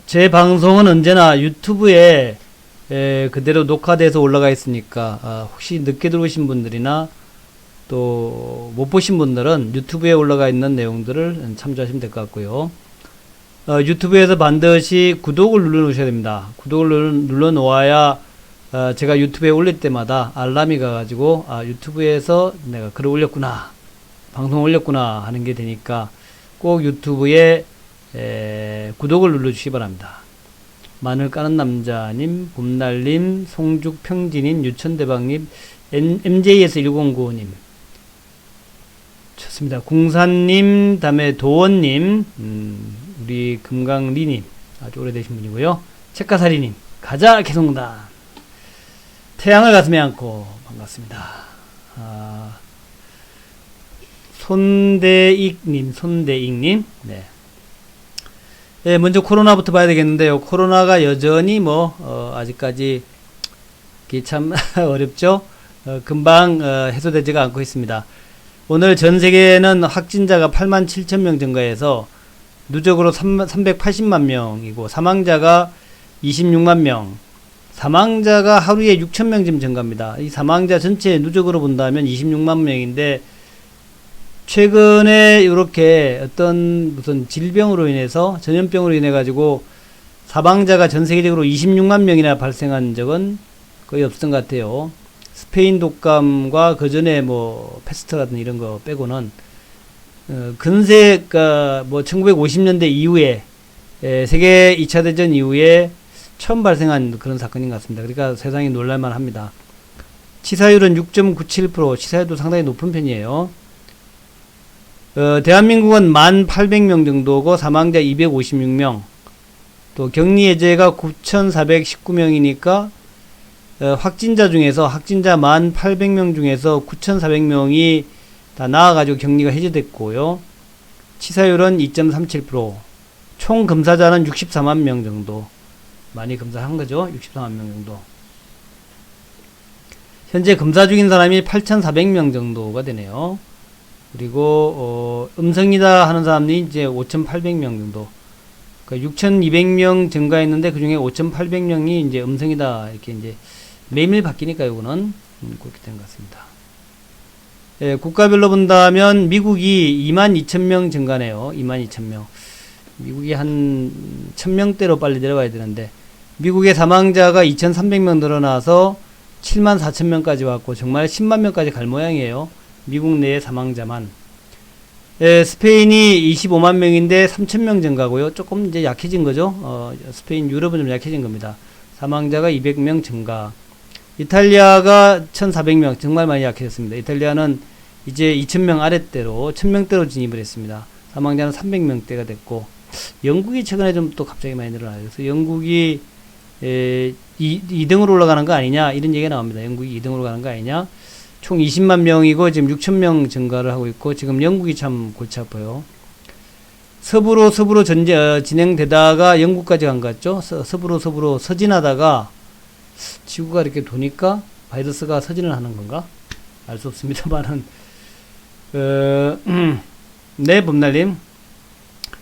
제 방송은 언제나 유튜브에 그대로 녹화돼서 올라가 있으니까, 혹시 늦게 들어오신 분들이나 또 못 보신 분들은 유튜브에 올라가 있는 내용들을 참조하시면 될 것 같고요. 유튜브에서 반드시 구독을 눌러 놓으셔야 됩니다. 구독을 눌러 놓아야 제가 유튜브에 올릴 때마다 알람이 가가지고 유튜브에서 내가 글을 올렸구나, 방송 올렸구나 하는 게 되니까 꼭 유튜브에 구독을 눌러주시기 바랍니다. 마늘 까는 남자님, 봄날님, 송죽평지님, 유천대박님, MJS1095님, 좋습니다. 궁산님, 다음에 도원님, 우리 금강리님, 아주 오래되신 분이고요. 책가사리님, 가자 개성공단, 태양을 가슴에 안고, 반갑습니다. 손대익님, 네. 네, 먼저 코로나부터 봐야 되겠는데요. 코로나가 여전히 아직까지 참 어렵죠. 금방 해소되지가 않고 있습니다. 오늘 전 세계는 확진자가 87,000명 증가해서 누적으로 380만 명이고 사망자가 26만 명, 사망자가 하루에 6,000명쯤 증가합니다. 이 사망자 전체 누적으로 본다면 26만 명인데, 최근에 이렇게 어떤 무슨 질병으로 인해서, 전염병으로 인해 가지고 사망자가 전 세계적으로 26만 명이나 발생한 적은 거의 없었던 것 같아요. 스페인 독감과 그 전에 패스트라든 이런 거 빼고는 근세 1950년대 이후에 세계 2차 대전 이후에 처음 발생한 그런 사건인 것 같습니다. 그러니까 세상이 놀랄만 합니다. 치사율은 6.97%, 치사율도 상당히 높은 편이에요. 대한민국은 1800명 정도고 사망자 256명, 또 격리 해제가 9419명이니까 확진자 1800명 중에서 9400명이 다 나와가지고 격리가 해제됐고요. 치사율은 2.37%, 총 검사자는 64만 명 정도, 많이 검사한 거죠. 64만 명 정도. 현재 검사 중인 사람이 8400명 정도가 되네요. 그리고 음성이다 하는 사람이 이제 5800명 정도, 그러니까 6200명 증가했는데 그 중에 5800명이 이제 음성이다, 이렇게 이제 매일매일 바뀌니까 요거는 그렇게 된 것 같습니다. 예, 국가별로 본다면 미국이 22,000명 증가네요. 22,000명. 미국이 한 1000명대로 빨리 내려가야 되는데, 미국의 사망자가 2300명 늘어나서 74,000명까지 왔고, 정말 10만 명까지 갈 모양이에요. 미국 내의 사망자만. 예, 스페인이 25만 명인데 3,000명 증가고요. 조금 이제 약해진 거죠. 스페인, 유럽은 좀 약해진 겁니다. 사망자가 200명 증가. 이탈리아가 1,400명, 정말 많이 약해졌습니다. 이탈리아는 이제 2,000명 아랫대로 1,000명대로 진입을 했습니다. 사망자는 300명대가 됐고, 영국이 최근에 좀 또 갑자기 많이 늘어나요. 그래서 영국이 2등으로 올라가는 거 아니냐, 이런 얘기가 나옵니다. 영국이 2등으로 가는 거 아니냐. 총 20만 명이고 지금 6,000명 증가를 하고 있고, 지금 영국이 참 골치 아파요. 서부로 진행되다가 영국까지 간 것 같죠. 서부로 서진하다가 지구가 이렇게 도니까 바이러스가 서진을 하는 건가? 알 수 없습니다만은, 네, 봄날님.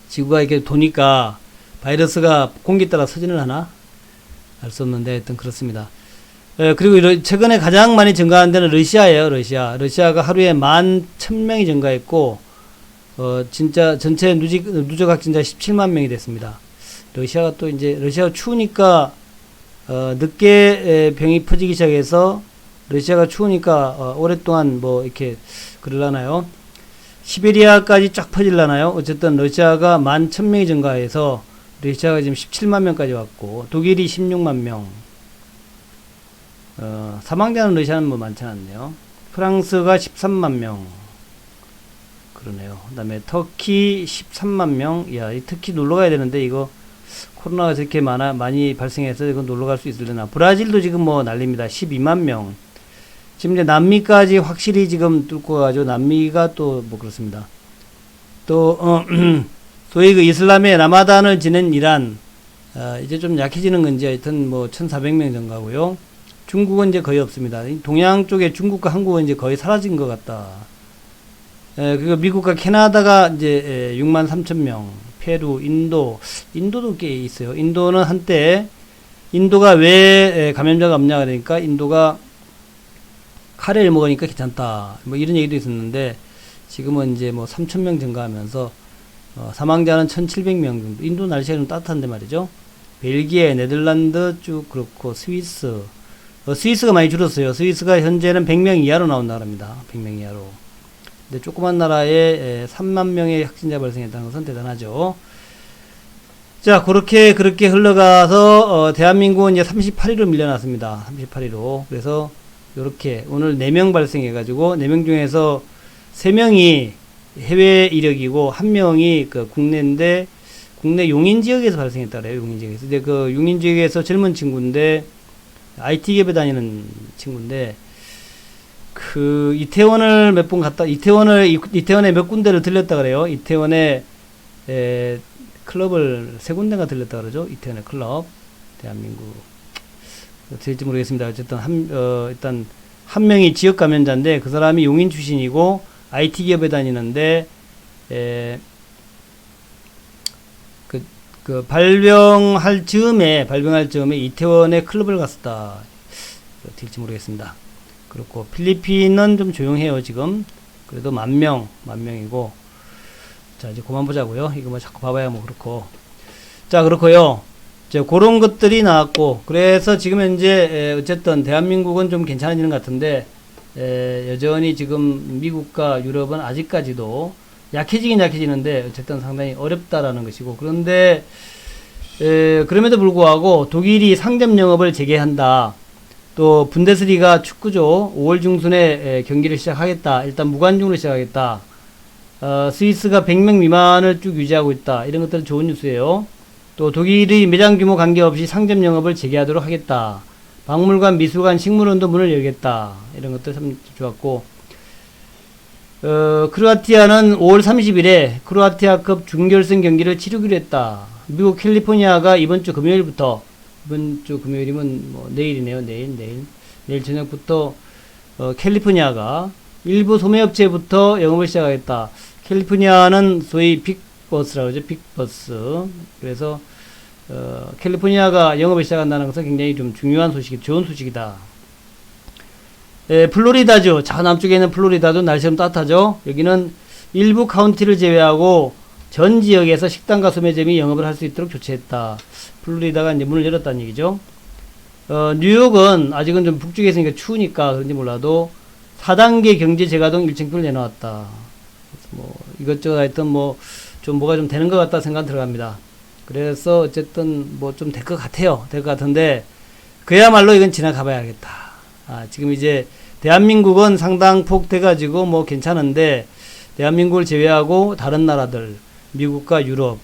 지구가 이렇게 도니까 바이러스가 공기 따라 서진을 하나? 알 수 없는데, 하여튼 그렇습니다. 그리고 최근에 가장 많이 증가한 데는 러시아예요. 러시아가 하루에 11,000명이 증가했고, 진짜 전체 누적 확진자 17만 명이 됐습니다. 러시아가 또 이제, 러시아가 추우니까 늦게 병이 퍼지기 시작해서, 러시아가 추우니까 오랫동안 이렇게 그러려나요? 시베리아까지 쫙 퍼질라나요? 어쨌든 러시아가 11,000명이 증가해서 러시아가 지금 17만 명까지 왔고, 독일이 16만 명. 사망자는 러시아는 많지 않네요. 프랑스가 13만 명. 그러네요. 그 다음에 터키 13만 명. 야, 이 터키 놀러 가야 되는데, 이거 코로나가 저렇게 많이 발생해서 이거 놀러 갈 수 있으려나. 브라질도 지금 난립니다. 12만 명. 지금 이제 남미까지 확실히 지금 뚫고 가지고, 남미가 또 그렇습니다. 또 소위 그 이슬람의 라마단을 지낸 이란, 이제 좀 약해지는 건지 하여튼 1,400명 정도고요. 중국은 이제 거의 없습니다. 동양 쪽에 중국과 한국은 이제 거의 사라진 것 같다. 그리고 미국과 캐나다가 이제 63,000명, 페루, 인도도 꽤 있어요. 인도는 한때 인도가 왜 감염자가 없냐 그러니까 인도가 카레를 먹으니까 괜찮다 뭐 이런 얘기도 있었는데 지금은 이제 뭐 3,000명 증가하면서 사망자는 1,700명 정도. 인도 날씨가 좀 따뜻한데 말이죠. 벨기에, 네덜란드 쭉 그렇고 스위스 스위스가 많이 줄었어요. 스위스가 현재는 100명 이하로 나온다 합니다. 100명 이하로. 근데 조그만 나라에 3만 명의 확진자 발생했다는 것은 대단하죠. 자, 그렇게 흘러가서 대한민국은 이제 38위로 밀려났습니다. 38위로. 그래서 요렇게 오늘 4명 발생해가지고 4명 중에서 3명이 해외 이력이고 1명이 그 국내인데 국내 용인 지역에서 발생했다 그래요. 용인 지역에서. 근데 그 용인 지역에서 젊은 친구인데 IT 기업에 다니는 친구인데 그 이태원을 몇 번 갔다 이태원에 몇 군데를 들렸다 그래요. 이태원에 클럽을 3군데가 들렸다 그러죠. 이태원의 클럽. 대한민국 될지 모르겠습니다. 어쨌든 일단 한 명이 지역 감염자인데 그 사람이 용인 출신이고 IT 기업에 다니는데 발병할 즈음에 이태원에 클럽을 갔었다. 될지 모르겠습니다. 그렇고 필리핀은 좀 조용해요 지금. 그래도 만명이고. 자 이제 그만 보자고요. 이거 뭐 자꾸 봐봐야 뭐 그렇고. 자 그렇고요. 이제 그런 것들이 나왔고 그래서 지금 현재 어쨌든 대한민국은 좀 괜찮아지는 것 같은데 여전히 지금 미국과 유럽은 아직까지도 약해지긴 약해지는데 어쨌든 상당히 어렵다라는 것이고 그런데 그럼에도 불구하고 독일이 상점 영업을 재개한다. 또 분데스리가 축구죠. 5월 중순에 경기를 시작하겠다. 일단 무관중으로 시작하겠다. 스위스가 100명 미만을 쭉 유지하고 있다. 이런 것들은 좋은 뉴스예요. 또 독일의 매장 규모 관계없이 상점 영업을 재개하도록 하겠다. 박물관, 미술관, 식물원도 문을 열겠다. 이런 것들 참 좋았고 크로아티아는 5월 30일에 크로아티아컵 준결승 경기를 치르기로 했다. 미국 캘리포니아가 이번 주 금요일이면 뭐 내일이네요. 내일 저녁부터 캘리포니아가 일부 소매업체부터 영업을 시작하겠다. 캘리포니아는 소위 빅버스라고 그러죠. 빅버스. 그래서 캘리포니아가 영업을 시작한다는 것은 굉장히 좀 중요한 좋은 소식이다. 플로리다주, 저 남쪽에 있는 플로리다도 날씨 좀 따뜻하죠. 여기는 일부 카운티를 제외하고 전 지역에서 식당과 소매점이 영업을 할 수 있도록 조치했다. 플로리다가 이제 문을 열었다는 얘기죠. 뉴욕은 아직은 좀 북쪽에 있으니까 추우니까 그런지 몰라도 4단계 경제 재가동 일정표를 내놓았다. 뭐 이것저것 하여튼 좀 뭐가 좀 되는 것 같다 생각 들어갑니다. 그래서 어쨌든 뭐 좀 될 것 같아요. 될 것 같은데 그야말로 이건 지나가 봐야겠다. 지금 이제 대한민국은 상당폭 돼가지고 뭐 괜찮은데 대한민국을 제외하고 다른 나라들 미국과 유럽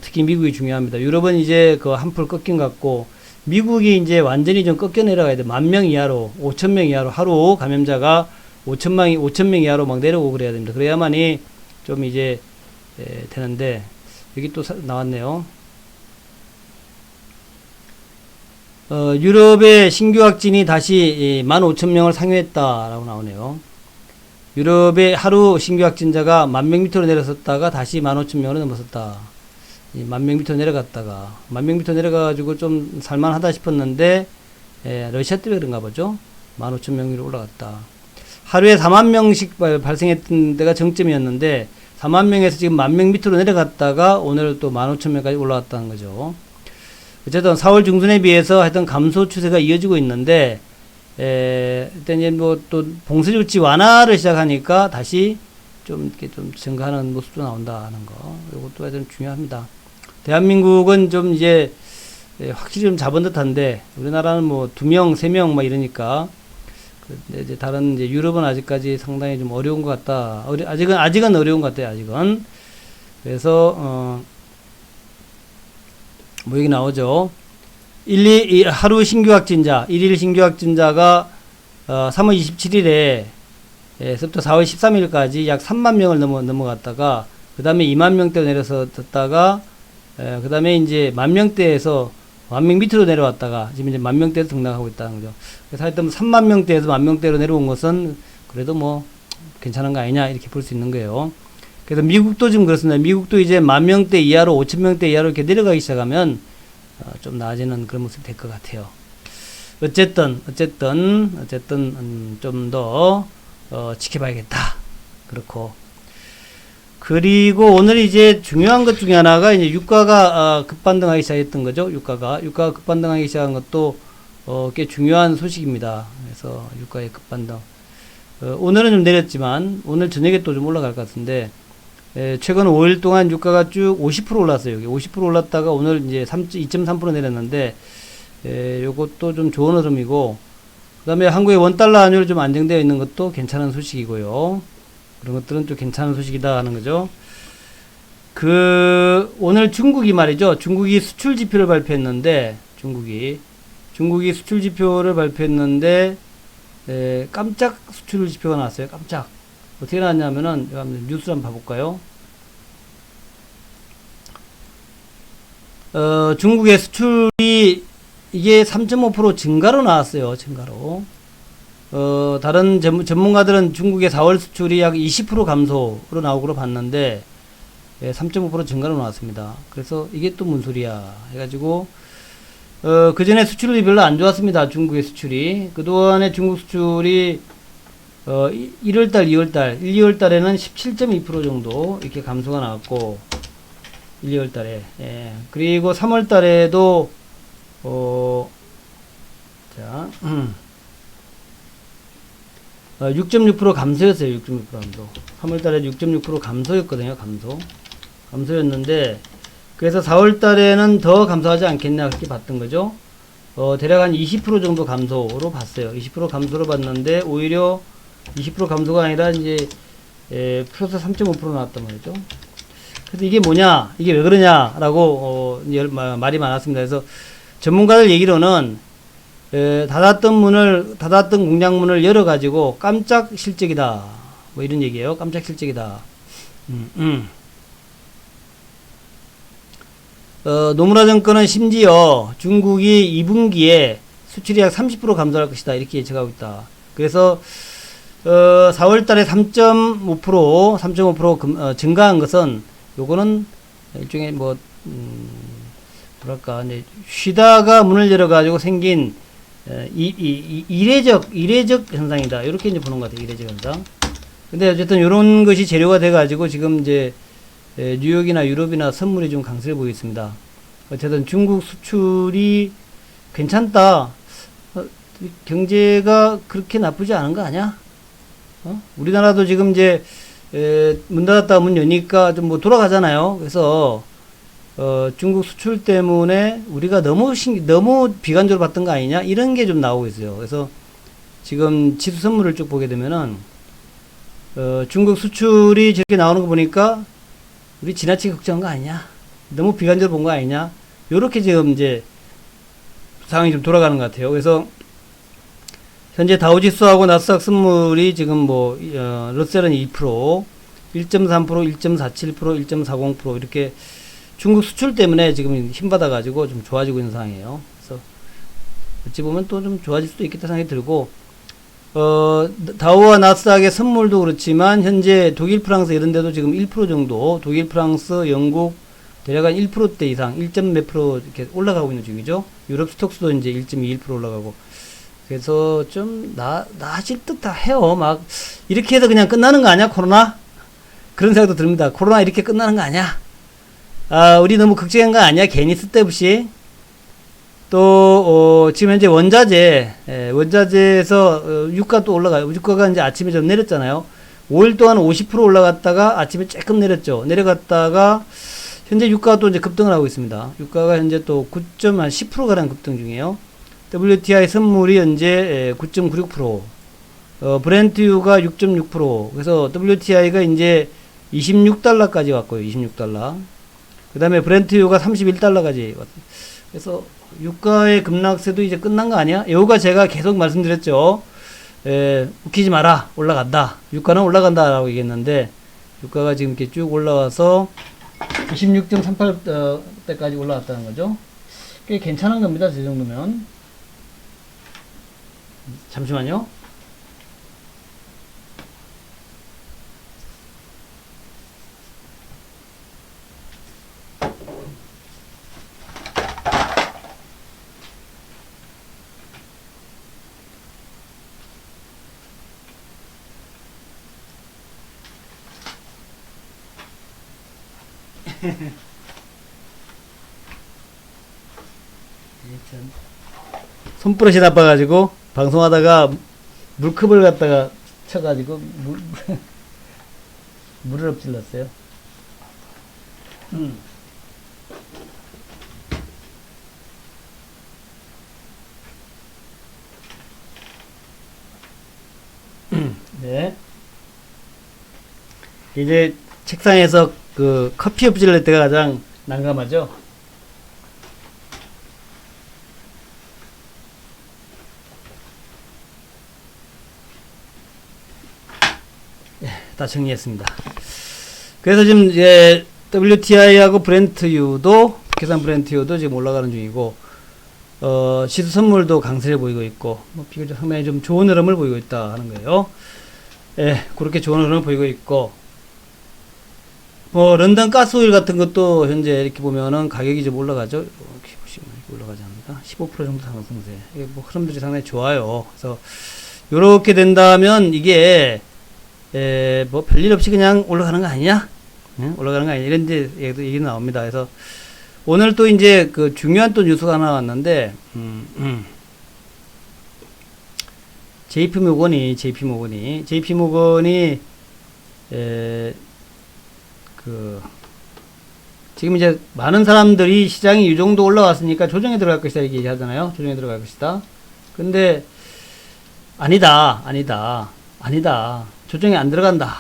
특히 미국이 중요합니다. 유럽은 이제 그 한풀 꺾인 것 같고 미국이 이제 완전히 좀 꺾여 내려가야 돼. 10,000명 이하로 5,000명 이하로 하루 감염자가 5,000명 이하로 막 내려오고 그래야 됩니다. 그래야만이 좀 이제 되는데 여기 또 나왔네요. 유럽의 신규 확진이 다시 15,000명을 상회했다라고 나오네요. 유럽의 하루 신규 확진자가 10,000명 밑으로 내려섰다가 다시 15,000명으로 넘어섰다. 10,000명 밑으로 내려갔다가 10,000명 밑으로 내려가가지고 좀 살만하다 싶었는데 러시아 때문에 그런가 보죠. 15,000명 위로 올라갔다. 하루에 40,000명씩 발생했던 데가 정점이었는데 40,000명에서 지금 10,000명 밑으로 내려갔다가 오늘 또 15,000명까지 올라갔다는 거죠. 어쨌든 4월 중순에 비해서 하여튼 감소 추세가 이어지고 있는데, 일단 이제 뭐 또 봉쇄 조치 완화를 시작하니까 다시 좀 이렇게 좀 증가하는 모습도 나온다는 거. 이것도 하여튼 중요합니다. 대한민국은 좀 이제 확실히 좀 잡은 듯한데, 우리나라는 뭐 2명, 3명 막 이러니까, 근데 이제 다른 이제 유럽은 아직까지 상당히 좀 어려운 것 같다. 아직은 어려운 것 같아요, 아직은. 그래서, 뭐 여기 나오죠. 하루 신규 확진자, 1일 신규 확진자가 3월 27일에 서부터 4월 13일까지 약 3만 명을 넘어갔다가 그 다음에 2만 명대로 내려섰다가 그 다음에 이제 10,000명대에서 10,000명 밑으로 내려왔다가 지금 이제 10,000명대에서 등락하고 있다는 거죠. 그래서 하여튼 3만 명대에서 10,000명대로 내려온 것은 그래도 뭐 괜찮은 거 아니냐 이렇게 볼 수 있는 거예요. 그래서 미국도 지금 그렇습니다. 미국도 이제 10,000명대 이하로 5,000명대 이하로 이렇게 내려가기 시작하면 좀 나아지는 그런 모습이 될 것 같아요. 어쨌든 좀 더 지켜봐야겠다. 그렇고, 그리고 오늘 이제 중요한 것 중에 하나가 이제 유가가 급반등하기 시작했던 거죠. 유가가 급반등하기 시작한 것도 꽤 중요한 소식입니다. 그래서 유가의 급반등. 오늘은 좀 내렸지만 오늘 저녁에 또 좀 올라갈 것 같은데, 최근 5일 동안 유가가 쭉 50% 올랐어요. 여기 50% 올랐다가 오늘 이제 2.3% 내렸는데, 요것도 좀 좋은 흐름이고, 그 다음에 한국의 원달러 환율이 좀 안정되어 있는 것도 괜찮은 소식이고요. 그런 것들은 좀 괜찮은 소식이다 하는 거죠. 오늘 중국이 말이죠. 중국이 수출 지표를 발표했는데, 중국이 수출 지표를 발표했는데, 깜짝 수출 지표가 나왔어요. 깜짝. 어떻게 나왔냐면은, 뉴스 한번 봐볼까요? 중국의 수출이 이게 3.5% 증가로 나왔어요. 증가로. 다른 전문가들은 중국의 4월 수출이 약 20% 감소로 나오고 봤는데, 3.5% 증가로 나왔습니다. 그래서 이게 또 뭔 소리야 해가지고, 그 전에 수출이 별로 안 좋았습니다. 중국의 수출이. 그동안에 중국 수출이 1월달, 2월달, 1, 2월달에는 17.2% 정도 이렇게 감소가 나왔고, 1, 2월달에. 그리고 3월달에도 6.6% 감소였어요. 6.6% 감소. 3월달에 6.6% 감소였거든요. 감소였는데, 그래서 4월달에는 더 감소하지 않겠냐 그렇게 봤던 거죠. 대략 한 20% 정도 감소로 봤어요. 20% 감소로 봤는데 오히려 20% 감소가 아니라 이제 플러스 3.5% 나왔단 말이죠. 그래서 이게 뭐냐, 이게 왜 그러냐라고 말이 많았습니다. 그래서 전문가들 얘기로는 닫았던 공장문을 열어가지고 깜짝 실적이다. 뭐 이런 얘기예요. 깜짝 실적이다. 노무라 정권은 심지어 중국이 2분기에 수출이 약 30% 감소할 것이다. 이렇게 예측하고 있다. 그래서 4월달에 3.5% 증가한 것은 요거는 일종의 뭐랄까 이제 쉬다가 문을 열어가지고 생긴 이례적 현상이다. 이렇게 이제 보는 것 같아요. 이례적 현상. 근데 어쨌든 이런 것이 재료가 돼가지고 지금 이제 뉴욕이나 유럽이나 선물이 좀 강세를 보이겠습니다. 어쨌든 중국 수출이 괜찮다. 경제가 그렇게 나쁘지 않은 거 아니야? 우리나라도 지금 이제 문 닫았다 문 여니까 좀 뭐 돌아가잖아요. 그래서 중국 수출 때문에 우리가 너무 비관적으로 봤던 거 아니냐? 이런 게 좀 나오고 있어요. 그래서 지금 지수 선물을 쭉 보게 되면은 중국 수출이 저렇게 나오는 거 보니까 우리 지나치게 걱정한 거 아니냐? 너무 비관적으로 본 거 아니냐? 요렇게 지금 이제 상황이 좀 돌아가는 것 같아요. 그래서 현재 다우지수하고 나스닥 선물이 지금 러셀은 2%, 1.3%, 1.47%, 1.40% 이렇게 중국 수출 때문에 지금 힘받아가지고 좀 좋아지고 있는 상황이에요. 그래서 어찌 보면 또 좀 좋아질 수도 있겠다 생각이 들고, 다우와 나스닥의 선물도 그렇지만 현재 독일, 프랑스 이런 데도 지금 1% 정도, 독일, 프랑스, 영국 대략 한 1%대 이상, 1점 몇 프로 이렇게 올라가고 있는 중이죠. 유럽 스톡스도 이제 1.21% 올라가고. 그래서 좀 나아질 듯 다 해요. 막 이렇게 해서 그냥 끝나는 거 아니야, 코로나? 그런 생각도 듭니다. 코로나 이렇게 끝나는 거 아니야? 우리 너무 걱정한 거 아니야? 괜히 쓸데없이. 또 지금 현재 원자재에서 유가 또 올라가요. 유가가 이제 아침에 좀 내렸잖아요. 5일 동안 50% 올라갔다가 아침에 조금 내렸죠. 내려갔다가 현재 유가가 또 이제 급등을 하고 있습니다. 유가가 현재 또 10%가량 급등 중이에요. WTI 선물이 현재 9.96%, 브렌트유가 6.6%, 그래서 WTI가 이제 26달러까지 왔고요. 26달러. 그 다음에 브렌트유가 31달러까지 왔어요. 그래서 유가의 급락세도 이제 끝난 거 아니야? 요가 제가 계속 말씀드렸죠. 웃기지 마라. 올라간다. 유가는 올라간다라고 얘기했는데, 유가가 지금 이렇게 쭉 올라와서 26.38대까지 올라왔다는 거죠. 꽤 괜찮은 겁니다. 저 정도면. 잠시만요. 손버릇이 나빠가지고 방송하다가 물컵을 갖다가 쳐가지고 물을 엎질렀어요. 네. 이제 책상에서 그 커피 엎질릴 때가 가장 난감하죠. 다 정리했습니다. 그래서 지금 이제 WTI하고 브렌트유도, 북해산 브렌트유도 지금 올라가는 중이고, 시세 선물도 강세를 보이고 있고, 뭐 비교적 상당히 좀 좋은 흐름을 보이고 있다 하는 거예요. 예, 그렇게 좋은 흐름을 보이고 있고, 뭐 런던 가스오일 같은 것도 현재 이렇게 보면은 가격이 좀 올라가죠. 이렇게 보시면 이렇게 올라가지 않습니까? 15% 정도 상승세. 이게 뭐 흐름들이 상당히 좋아요. 그래서 요렇게 된다면 이게 뭐 별일 없이 그냥 올라가는 거 아니냐? 응? 올라가는 거 아니냐? 이런 이제 얘기 나옵니다. 그래서 오늘 또 이제 그 중요한 또 뉴스가 하나 왔는데, JP모건이 지금 이제 많은 사람들이 시장이 이 정도 올라왔으니까 조정에 들어갈 것이다 이렇게 얘기하잖아요. 조정에 들어갈 것이다. 근데 아니다. 조정에 안 들어간다.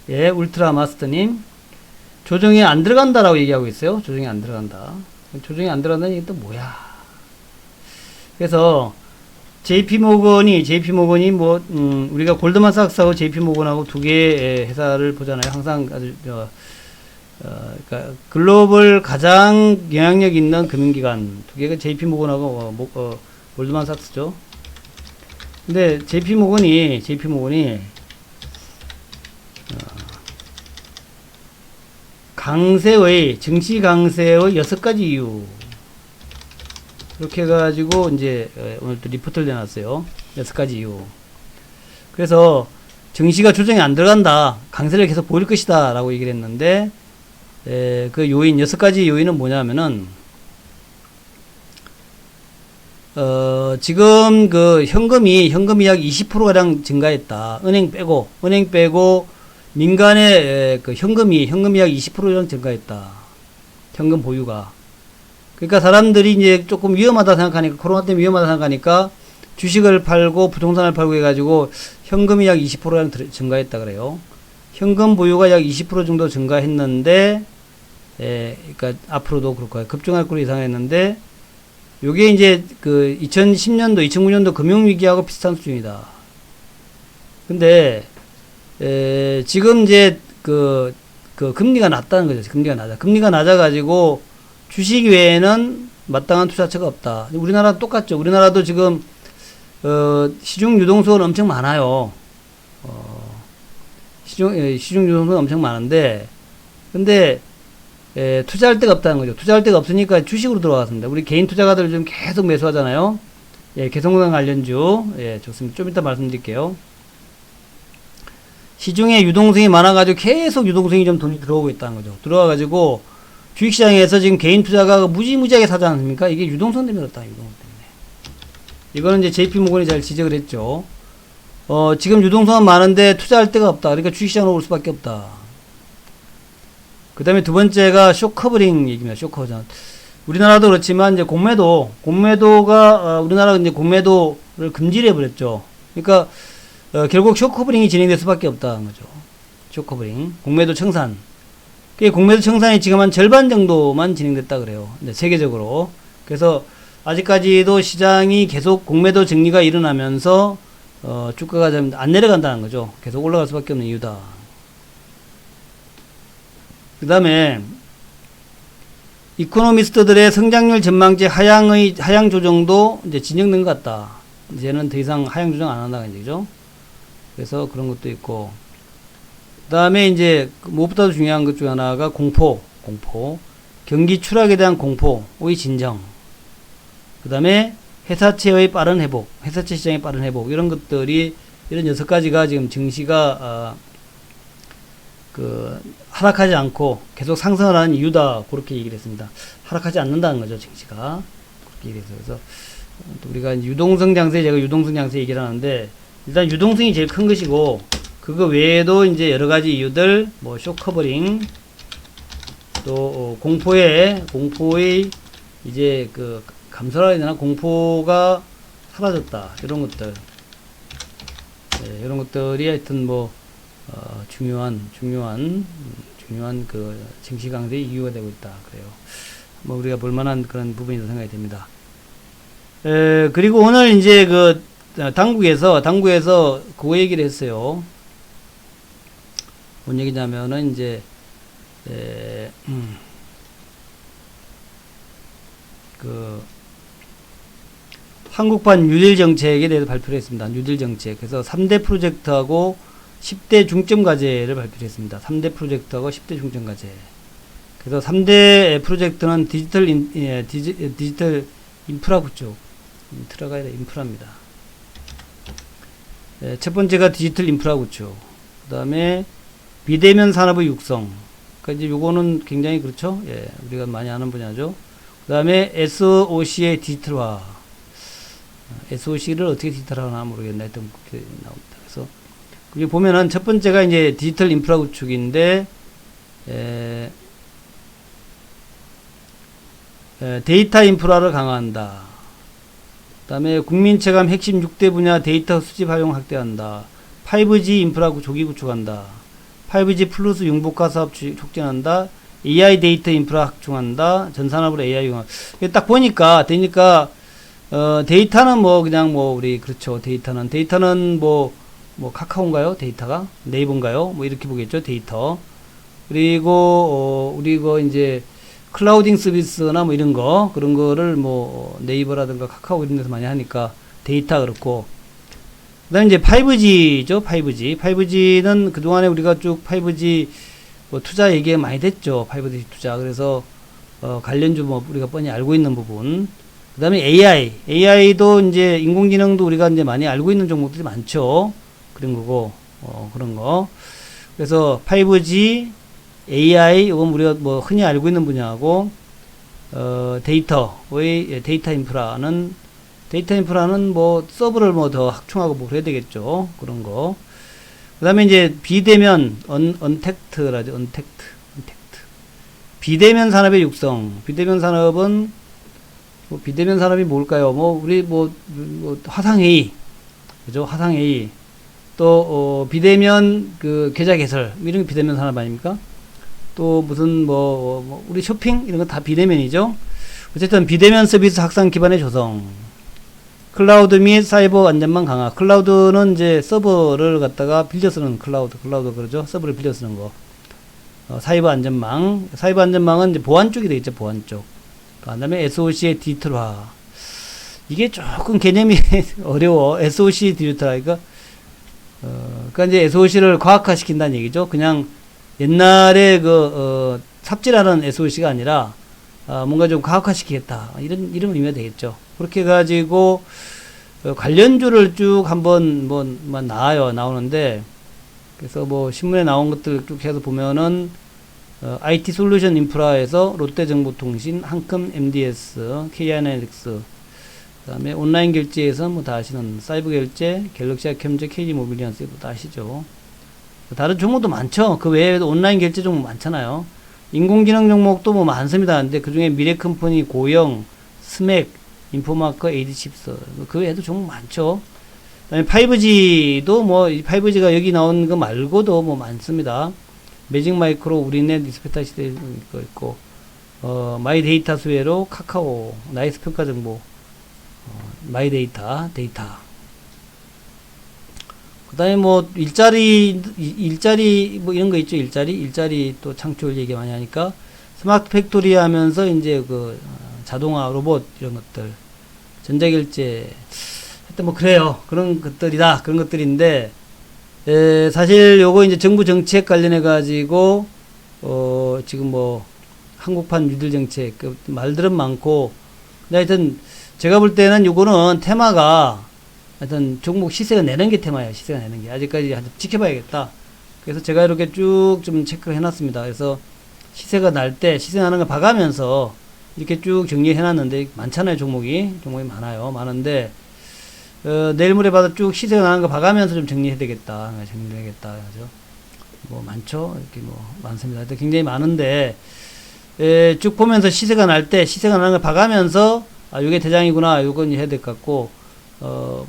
예, 울트라 마스터님. 조정에 안 들어간다라고 얘기하고 있어요. 조정에 안 들어간다. 조정에 안 들어간다는 얘기 또 뭐야. 그래서 JP모건이 뭐, 우리가 골드만삭스하고 JP모건하고 두 개의 회사를 보잖아요. 항상 아주, 그러니까 글로벌 가장 영향력 있는 금융기관 두 개가 JP모건하고 골드만삭스죠. 근데 JP모건이 증시 강세의 6가지 이유 이렇게 해가지고 이제 오늘 또 리포트를 내놨어요. 6가지 이유. 그래서 증시가 조정이 안 들어간다. 강세를 계속 보일 것이다 라고 얘기를 했는데 그 요인 6가지 요인은 뭐냐면은 지금 그 현금이 약 20%가량 증가했다. 은행 빼고 민간의 그 현금이 약 20%는 증가했다. 현금 보유가. 그러니까 사람들이 이제 조금 위험하다 생각하니까, 코로나 때문에 위험하다 생각하니까 주식을 팔고 부동산을 팔고 해가지고 현금이 약 20%랑 증가했다 그래요. 현금 보유가 약 20% 정도 증가했는데, 그러니까 앞으로도 그럴 거예요. 급증할 거로 예상했는데, 요게 이제 그 2010년도, 2009년도 금융위기하고 비슷한 수준이다. 근데, 지금 이제 그 금리가 낮다는 거죠. 금리가 낮아가지고 주식 외에는 마땅한 투자처가 없다. 우리나라 똑같죠. 우리나라도 지금, 시중 유동성은 엄청 많아요. 시중 유동성은 엄청 많은데, 근데, 투자할 데가 없다는 거죠. 투자할 데가 없으니까 주식으로 들어갔습니다. 우리 개인 투자가들 좀 계속 매수하잖아요. 예, 개성공단 관련주. 예, 좋습니다. 좀 이따 말씀드릴게요. 시중에 유동성이 많아가지고 계속 유동성이 좀 돈이 들어오고 있다는 거죠. 들어와가지고 주식시장에서 지금 개인 투자가 무지무지하게 사지 않습니까? 이게 유동성 때문에 그렇다. 유동성 때문에. 이거는 이제 JP모건이 잘 지적을 했죠. 지금 유동성은 많은데 투자할 데가 없다. 그러니까 주식시장으로 올 수밖에 없다. 그 다음에 두 번째가 쇼커버링 얘기입니다. 쇼커버링. 우리나라도 그렇지만 이제 공매도가 우리나라가 이제 공매도를 금지를 해버렸죠. 그러니까 결국 쇼커버링이 진행될 수밖에 없다는 거죠. 쇼커버링, 공매도 청산. 그 공매도 청산이 지금 한 절반 정도만 진행됐다 그래요. 네, 세계적으로. 그래서 아직까지도 시장이 계속 공매도 정리가 일어나면서 주가가 좀 안 내려간다는 거죠. 계속 올라갈 수밖에 없는 이유다. 그 다음에 이코노미스트들의 성장률 전망치 하향 조정도 이제 진정된 것 같다. 이제는 더 이상 하향 조정 안 한다는 얘기죠. 그래서 그런 것도 있고, 그 다음에 이제 무엇보다도 중요한 것 중 하나가 공포, 경기 추락에 대한 공포의 진정, 그 다음에 회사채의 빠른 회복, 회사채 시장의 빠른 회복, 이런 것들이, 이런 6가지가 지금 증시가 하락하지 않고 계속 상승을 하는 이유다. 그렇게 얘기를 했습니다. 하락하지 않는다는 거죠, 증시가. 그렇게 얘기해서. 그래서, 또 우리가 유동성 장세, 제가 유동성 장세 얘기를 하는데, 일단 유동성이 제일 큰 것이고, 그거 외에도 이제 여러 가지 이유들, 뭐, 쇼커버링, 또, 공포의, 이제 감소라 해야 되나? 공포가 사라졌다. 이런 것들. 네, 이런 것들이 하여튼 뭐, 중요한 증시 강세의 이유가 되고 있다. 그래요. 뭐, 우리가 볼만한 그런 부분이라고 생각이 됩니다. 그리고 오늘 이제 당국에서 그거 얘기를 했어요. 뭔 얘기냐면은 이제, 한국판 뉴딜 정책에 대해서 발표를 했습니다. 뉴딜 정책. 그래서 3대 프로젝트하고 10대 중점 과제를 발표를 했습니다. 3대 프로젝트하고 10대 중점 과제. 그래서 3대 프로젝트는 디지털 인프라 구축. 인프라가 아니라 인프라입니다. 첫 번째가 디지털 인프라 구축. 그 다음에 비대면 산업의 육성. 그러니까 이제 요거는 굉장히 그렇죠. 예, 우리가 많이 아는 분야죠. 그 다음에 SOC의 디지털화. SOC를 어떻게 디지털화하나 모르겠네. 하여튼 그렇게 나옵니다. 그래서 여기 보면은 첫 번째가 이제 디지털 인프라 구축인데, 데이터 인프라를 강화한다. 그 다음에 국민체감 핵심 6대 분야 데이터 수집 활용 확대한다. 5G 인프라 조기 구축한다. 5G 플러스 융복화 사업 촉진한다. AI 데이터 인프라 확충한다. 전 산업으로 AI 융합. 딱 보니까 데이터는 뭐 그냥 뭐 우리 그렇죠. 데이터는 뭐 카카오인가요? 데이터가 네이버인가요? 뭐 이렇게 보겠죠. 데이터. 그리고 우리 이제 클라우딩 서비스나 뭐 이런 거 그런 거를 뭐 네이버라든가 카카오 이런 데서 많이 하니까 데이터 그렇고. 그다음에 이제 5G죠. 5G는 그동안에 우리가 쭉 5G 뭐 투자 얘기가 많이 됐죠. 5G 투자. 그래서 관련주 뭐 우리가 뻔히 알고 있는 부분. 그다음에 AI도 이제 인공지능도 우리가 이제 많이 알고 있는 종목들이 많죠. 그런 거고 그런 거. 그래서 5G, AI 이건 우리가 뭐 흔히 알고 있는 분야하고 데이터의 데이터 인프라는 뭐 서버를 뭐 더 확충하고 뭐 그래야 되겠죠. 그런 거. 그다음에 이제 비대면 언택트라죠. 언택트. 비대면 산업의 육성. 비대면 산업이 뭘까요? 우리 화상회의. 그죠? 화상회의. 또, 비대면 계좌 개설. 이런 게 비대면 산업 아닙니까? 또 무슨 우리 쇼핑? 이런 거 다 비대면이죠? 어쨌든 비대면 서비스 확산 기반의 조성. 클라우드 및 사이버 안전망 강화. 클라우드는 이제 서버를 갖다가 빌려 쓰는 클라우드 그러죠? 서버를 빌려 쓰는 거. 사이버 안전망은 이제 보안 쪽이 되겠죠, 보안 쪽. 그 다음에 SOC의 디지털화. 이게 조금 개념이 어려워. SOC 디지털화. 그러니까 이제 SOC를 과학화 시킨다는 얘기죠. 그냥 옛날에 삽질하는 SOC가 아니라, 뭔가 좀 과학화 시키겠다. 이런 의미가 되겠죠. 그렇게 해가지고, 관련주를 쭉 한번 나오는데, 그래서 신문에 나온 것들 쭉 해서 보면은, IT 솔루션 인프라에서 롯데정보통신, 한컴 MDS, KI아나리틱스, 그 다음에 온라인 결제에서 다 아시는 사이버 결제, 갤럭시 아캠제, KG 모빌리언스 다 아시죠. 다른 종목도 많죠. 그 외에도 온라인 결제 종목 많잖아요. 인공지능 종목도 뭐 많습니다. 근데 그 중에 미래컴퍼니, 고영, 스맥, 인포마커, AD칩스, 그 외에도 종목 많죠. 그 다음에 5G도 5G가 여기 나온 거 말고도 많습니다. 매직 마이크로, 우리넷, 리스페타 시대 있고, 마이 데이터 수혜로 카카오, 나이스 평가 정보, 마이 데이터. 그 다음에 일자리 이런 거 있죠. 일자리 또 창출 얘기 많이 하니까, 스마트 팩토리 하면서 이제 자동화, 로봇 이런 것들, 전자결제, 하여튼 그래요. 그런 것들인데, 사실 요거 이제 정부 정책 관련해 가지고 지금 한국판 뉴딜 정책 말들은 많고, 근데 하여튼 제가 볼 때는 요거는 테마가 하여튼 종목 시세가 내는 게 테마예요. 시세가 내는 게 아직까지 지켜봐야겠다. 그래서 제가 이렇게 쭉 좀 체크를 해놨습니다. 그래서 시세가 날 때 시세 나는 걸 봐가면서 이렇게 쭉 정리해 놨는데 많잖아요. 종목이 많아요. 많은데 내일 모레 봐도 쭉 시세가 나는 거 봐가면서 좀 정리해야 되겠다. 정리해야겠다. 그죠? 뭐 많죠. 이렇게 뭐 많습니다. 굉장히 많은데 쭉 보면서 시세가 날 때 시세가 나는 걸 봐가면서 아 요게 대장이구나. 요건 해야 될 것 같고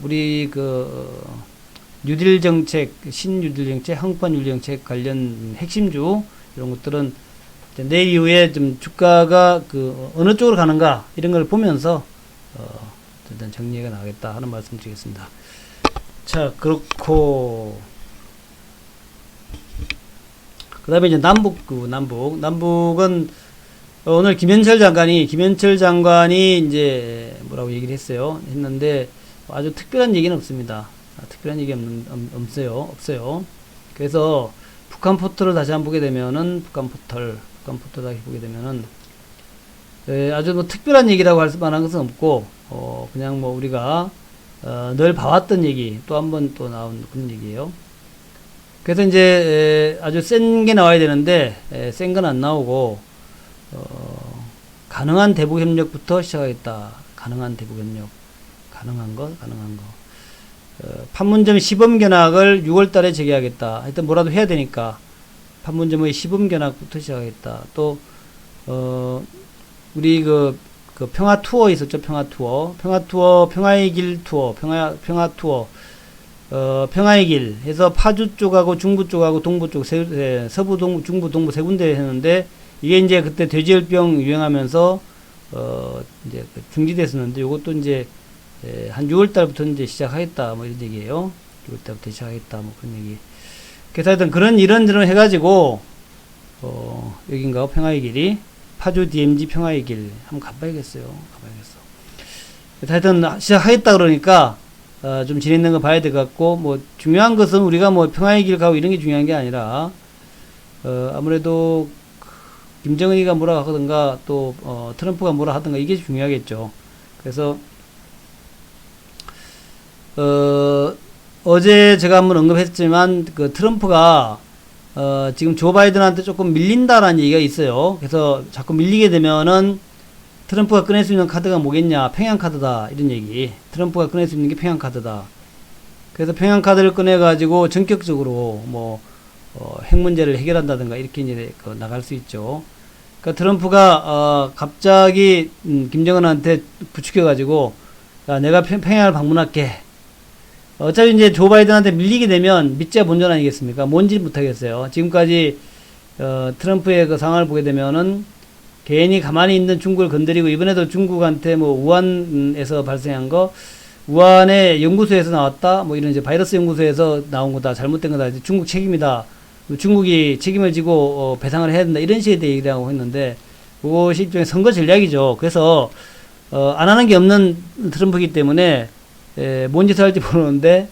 우리 뉴딜 정책, 신뉴딜 정책, 한국판 뉴딜 정책 관련 핵심주 이런 것들은 내일 이후에 좀 주가가 어느 쪽으로 가는가 이런 걸 보면서 일단 정리가 나가겠다 하는 말씀 드리겠습니다. 자, 그렇고 그 다음에 이제 남북은 오늘 김현철 장관이 이제 뭐라고 얘기를 했는데 아주 특별한 얘기는 없습니다. 특별한 얘기 없어요. 그래서 북한 포털을 다시 한번 보게 되면은 북한 포털 다시 보게 되면은 아주 뭐 특별한 얘기라고 할 만한 것은 없고 그냥 뭐 우리가 늘 봐왔던 얘기 또 한 번 또 나온 그런 얘기예요. 그래서 이제 아주 센 게 나와야 되는데 센 건 안 나오고 가능한 대북 협력부터 시작하겠다. 가능한 대북 협력. 가능한 거. 판문점 시범 견학을 6월 달에 재개하겠다. 하여튼 뭐라도 해야 되니까 판문점의 시범 견학부터 시작하겠다. 또 우리 평화 투어 있었죠. 평화 투어, 평화의 길 투어, 평화 투어. 평화의 길 해서 파주 쪽하고 중부 쪽하고 동부 쪽 서부 동부 중부 동부 세 군데 했는데 이게 이제 그때 돼지열병 유행하면서 이제 중지됐었는데 요것도 이제 한 6월 달부터 이제 시작하겠다 뭐 이런 얘기예요. 6월 달부터 시작하겠다 뭐 그런 얘기. 그래서 하여튼 이런저런 해가지고 여긴가 평화의 길이 파주 DMZ 평화의 길 한번 가봐야겠어요. 그래서 하여튼 시작하겠다 그러니까 좀 진행되는 거 봐야 될 것 같고 뭐 중요한 것은 우리가 뭐 평화의 길 가고 이런 게 중요한 게 아니라 아무래도 김정은이가 뭐라 하든가 또 트럼프가 뭐라 하든가 이게 중요하겠죠. 그래서 어제 제가 한번 언급했지만 트럼프가 지금 조 바이든한테 조금 밀린다라는 얘기가 있어요. 그래서 자꾸 밀리게 되면은 트럼프가 꺼낼 수 있는 카드가 뭐겠냐? 평양 카드다. 이런 얘기. 트럼프가 꺼낼 수 있는 게 평양 카드다. 그래서 평양 카드를 꺼내가지고 전격적으로 핵 문제를 해결한다든가 이렇게 이제 나갈 수 있죠. 그러니까 트럼프가 갑자기 김정은한테 부추겨가지고 야, 내가 평양을 방문할게. 어차피 이제 조 바이든한테 밀리게 되면 믿자 본전 아니겠습니까? 뭔지 못하겠어요. 지금까지 트럼프의 그 상황을 보게 되면은 괜히 가만히 있는 중국을 건드리고 이번에도 중국한테 뭐 우한에서 발생한 거 우한의 연구소에서 나왔다 뭐 이런 이제 바이러스 연구소에서 나온 거다 잘못된 거다 이제 중국 책임이다 중국이 책임을 지고 배상을 해야 된다 이런 식의 얘기를 하고 했는데 그것이 일종의 선거 전략이죠. 그래서 안 하는 게 없는 트럼프이기 때문에 뭔 짓을 할지 모르는데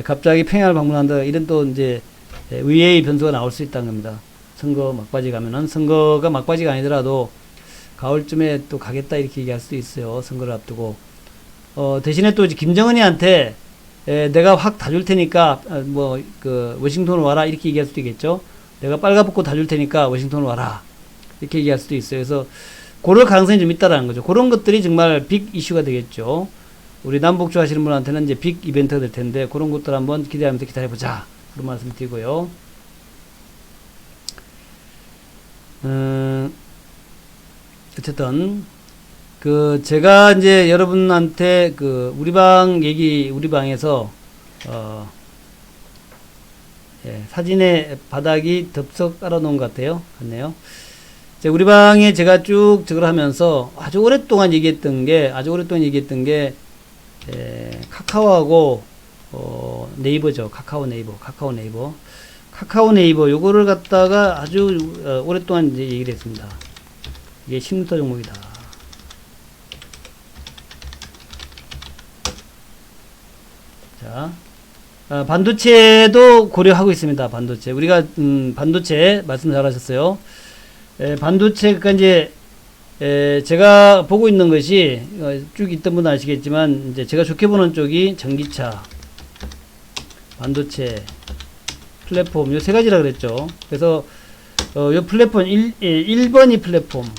갑자기 평양을 방문한다 이런 또 이제 의외의 변수가 나올 수 있다는 겁니다. 선거 막바지 가면은 선거가 막바지가 아니더라도 가을쯤에 또 가겠다 이렇게 얘기할 수도 있어요. 선거를 앞두고 대신에 또 이제 김정은이한테 내가 확 다 줄 테니까 워싱턴으로 와라 이렇게 얘기할 수도 있겠죠. 내가 빨가벗고 다 줄 테니까 워싱턴으로 와라 이렇게 얘기할 수도 있어요. 그래서 그럴 가능성이 좀 있다라는 거죠. 그런 것들이 정말 빅 이슈가 되겠죠. 우리 남북주 하시는 분한테는 이제 빅 이벤트가 될 텐데 그런 것들 한번 기대하면서 기다려보자 그런 말씀 드리고요. 어쨌든 제가 이제 여러분한테 우리 방에서 사진에 바닥이 덥석 깔아놓은 것 같네요. 우리 방에 제가 쭉 저걸 하면서 아주 오랫동안 얘기했던 게 카카오하고 네이버죠. 카카오 네이버 요거를 갖다가 아주 오랫동안 이제 얘기를 했습니다. 이게 신문터 종목이다. 자, 반도체도 고려하고 있습니다. 반도체 우리가 반도체 말씀 잘하셨어요. 반도체 그러니까 이제 제가 보고 있는 것이 쭉 있던 분은 아시겠지만 이제 제가 좋게 보는 쪽이 전기차, 반도체, 플랫폼 요 세 가지라 그랬죠. 그래서 요 플랫폼 1번이 플랫폼,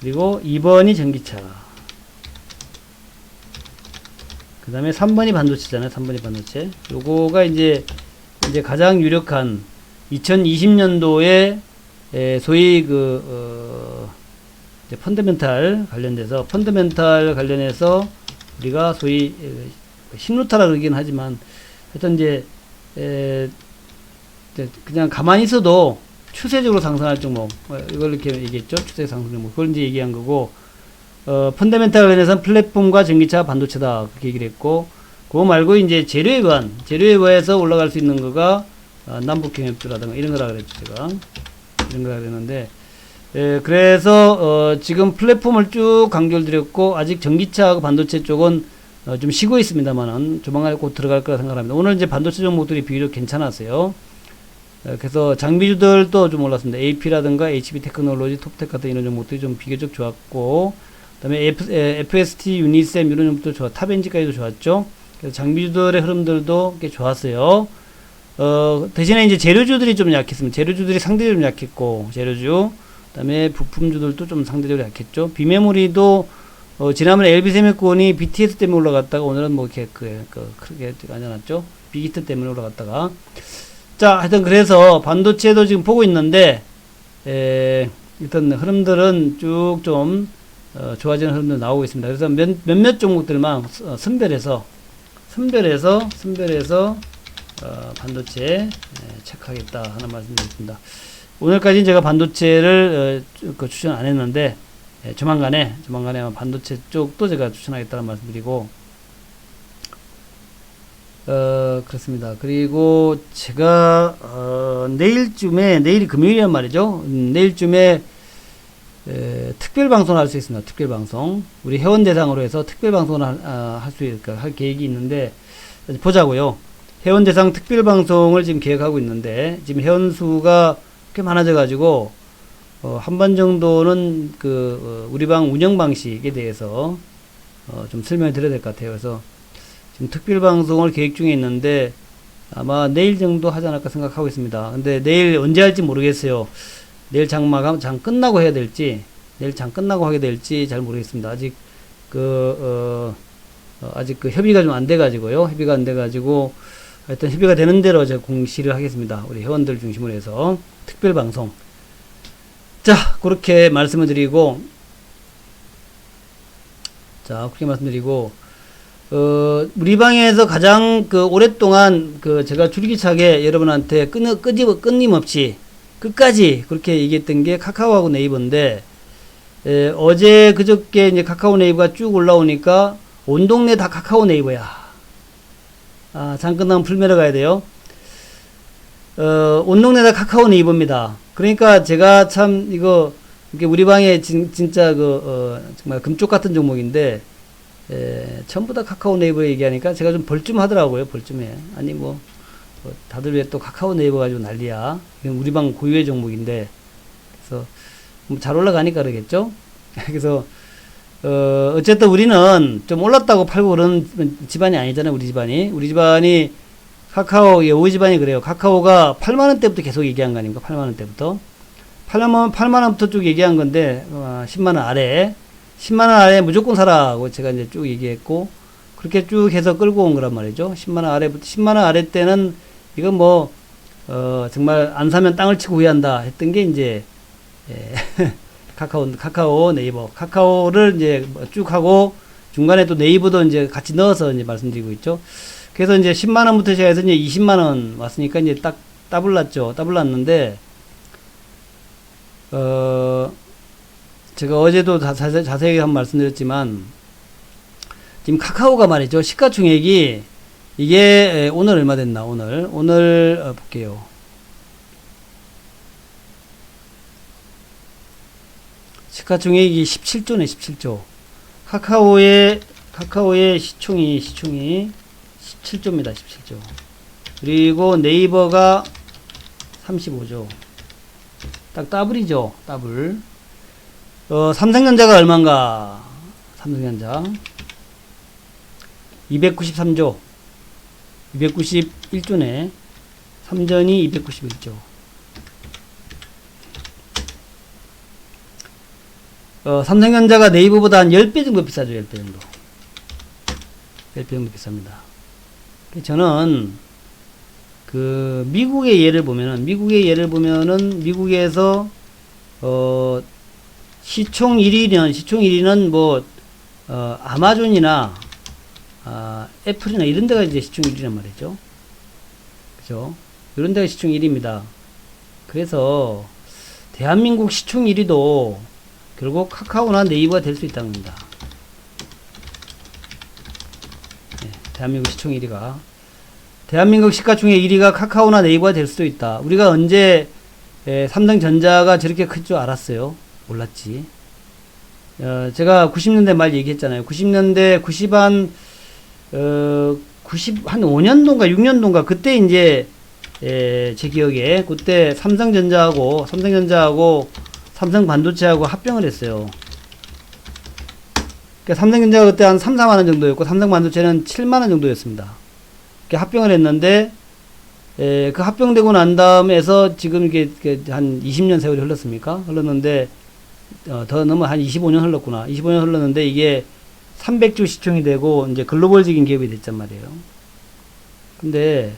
그리고 2번이 전기차, 그 다음에 3번이 반도체잖아요. 3번이 반도체. 요거가 이제 가장 유력한 2020년도에 소위 이제 펀더멘탈 관련해서 우리가 소위 신루타라 그러긴 하지만 하여튼 이제 그냥 가만히 있어도 추세적으로 상승할 종목, 이걸 이렇게 얘기했죠. 추세 상승 종목. 그걸 이제 얘기한 거고, 펀더멘탈 관련해서는 플랫폼과 전기차, 반도체다. 그렇게 얘기를 했고, 그거 말고 이제 재료에 관해서 올라갈 수 있는 거가, 남북경협주라든가 이런 거라 그랬죠. 제가. 이런 거라 그랬는데, 그래서, 지금 플랫폼을 쭉 강조를 드렸고, 아직 전기차하고 반도체 쪽은 좀 쉬고 있습니다만은, 조만간에 곧 들어갈 거라 생각합니다. 오늘 이제 반도체 종목들이 비교적 괜찮았어요. 그래서 장비주들도 좀 올랐습니다. AP라든가 HB 테크놀로지, 톱텍 같은 이런 종목들이 좀 비교적 좋았고, 그 다음에 FST, 유니셈 이런 종목도 탑엔지까지도 좋았죠. 그래서 장비주들의 흐름들도 꽤 좋았어요. 대신에 이제 재료주들이 좀 약했습니다. 재료주들이 상대적으로 좀 약했고, 재료주, 그 다음에 부품주들도 좀 상대적으로 약했죠. 비메모리도 지난번에 LB세미콘이 BTS 때문에 올라갔다가 오늘은 뭐 이렇게 크게 안 나왔죠. 빅히트 때문에 올라갔다가. 자, 하여튼 그래서 반도체도 지금 보고 있는데, 일단 흐름들은 쭉 좀 좋아지는 흐름들 나오고 있습니다. 그래서 몇몇 종목들만 선별해서 반도체 체크하겠다 하는 말씀드리겠습니다. 오늘까지는 제가 반도체를 추천 안 했는데, 조만간에 아마 반도체 쪽도 제가 추천하겠다는 말씀드리고, 그렇습니다. 그리고 제가 내일이 금요일이란 말이죠. 내일쯤에 특별 방송을 할 수 있습니다. 특별 방송, 우리 회원 대상으로 해서 특별 방송을 할 계획이 있는데 보자고요. 회원 대상 특별 방송을 지금 계획하고 있는데, 지금 회원 수가 꽤 많아져 가지고 한 번 정도는 우리 방 운영 방식에 대해서 좀 설명을 드려야 될 것 같아요. 그래서 지금 특별 방송을 계획 중에 있는데 아마 내일 정도 하지 않을까 생각하고 있습니다. 근데 내일 언제 할지 모르겠어요. 내일 장 끝나고 해야 될지, 내일 장 끝나고 하게 될지 잘 모르겠습니다. 아직 아직 협의가 좀 안 돼가지고요. 협의가 안 돼가지고 하여튼 협의가 되는 대로 제가 공시를 하겠습니다. 우리 회원들 중심으로 해서 특별 방송. 자, 그렇게 말씀을 드리고, 우리 방에서 가장 오랫동안 제가 줄기차게 여러분한테 끊임없이 끝까지 그렇게 얘기했던 게 카카오하고 네이버인데, 어제 그저께 이제 카카오 네이버가 쭉 올라오니까 온 동네 다 카카오 네이버야. 장 끝나면 풀매러 가야 돼요. 온 동네 다 카카오 네이버입니다. 그러니까 제가 참 이게 우리 방에 진짜 정말 금쪽 같은 종목인데, 전부 다 카카오 네이버 얘기하니까 제가 좀 벌쭘하더라고요. 벌쭘해. 아니 다들 왜 또 카카오 네이버 가지고 난리야. 이건 우리 방 고유의 종목인데, 그래서 잘 올라가니까 그러겠죠. 그래서 어쨌든 우리는 좀 올랐다고 팔고 그런 집안이 아니잖아요. 우리 집안이 카카오, 우리 집안이 그래요. 카카오가 8만원 때부터 계속 얘기한 거 아닙니까? 8만원 때부터 8만원부터 쭉 얘기한 건데, 10만원 아래 10만원 아래 무조건 사라고 제가 이제 쭉 얘기했고, 그렇게 쭉 해서 끌고 온 거란 말이죠. 10만원 아래 때는 이건 정말 안 사면 땅을 치고 후회한다 했던 게 이제 카카오 네이버, 카카오를 이제 쭉 하고 중간에 또 네이버도 이제 같이 넣어서 이제 말씀드리고 있죠. 그래서 이제 10만원부터 시작해서 이제 20만원 왔으니까 이제 딱 더블 났는데, 제가 어제도 자세히 한번 말씀드렸지만, 지금 카카오가 말이죠. 시가총액이 이게 오늘 얼마 됐나? 오늘 볼게요. 시가총액이 17조네, 17조. 카카오의 시총이 17조입니다, 17조. 그리고 네이버가 35조. 딱 더블이죠, 더블. 삼성전자가 얼마인가? 삼성전자 293조, 291조네. 삼전이 291조. 삼성전자가 네이버보다 한 10배 정도 비싸죠. 10배 정도. 10배 정도 비쌉니다. 저는 미국의 예를 보면은 미국에서 시총 1위는 뭐 아마존이나 애플이나 이런 데가 이제 시총 1위란 말이죠. 그죠? 이런 데가 시총 1위입니다. 그래서 대한민국 시총 1위도 결국 카카오나 네이버가 될 수 있다는 겁니다. 네, 대한민국 시총 1위가. 대한민국 시가총액 1위가 카카오나 네이버가 될 수도 있다. 우리가 언제 삼성전자가 저렇게 클 줄 알았어요? 몰랐지. 제가 90년대 말 얘기했잖아요. 90년대, 90한 5년도인가 6년도인가 그때 이제 제 기억에 그때 삼성전자하고 삼성반도체하고 합병을 했어요. 그러니까 삼성전자가 그때 한 3, 4만원 정도였고 삼성반도체는 7만원 정도였습니다. 합병을 했는데 그 합병되고 난 다음에서 지금 이게 한 20년 세월이 흘렀습니까? 흘렀는데 더 넘어 한 25년 흘렀구나. 25년 흘렀는데 이게 300조 시총이 되고 이제 글로벌적인 기업이 됐단 말이에요. 근데